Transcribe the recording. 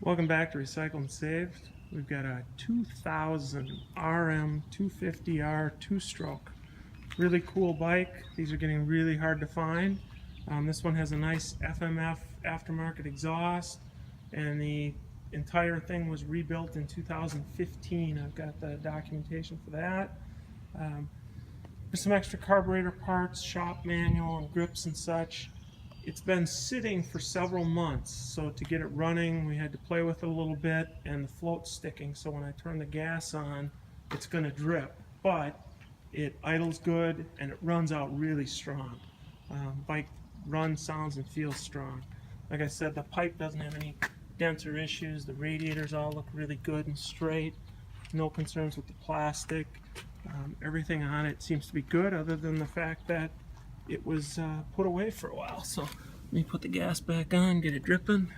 Welcome back to Recycle and Saved. We've got a 2000 Rm250R 2-stroke. Really cool bike. These are getting really hard to find. This one has a nice FMF aftermarket exhaust, and the entire thing was rebuilt in 2015. I've got the documentation for that. There's some extra carburetor parts, shop manual, and grips and such. It's been sitting for several months, so to get it running we had to play with it a little bit, and the float's sticking, so when I turn the gas on it's going to drip, but it idles good and it runs out really strong. Bike runs, sounds, and feels strong. Like I said, the pipe doesn't have any dents or issues. The radiators all look really good and straight. No concerns with the plastic. Everything on it seems to be good, other than the fact that it was put away for a while. So let me put the gas back on, get it dripping.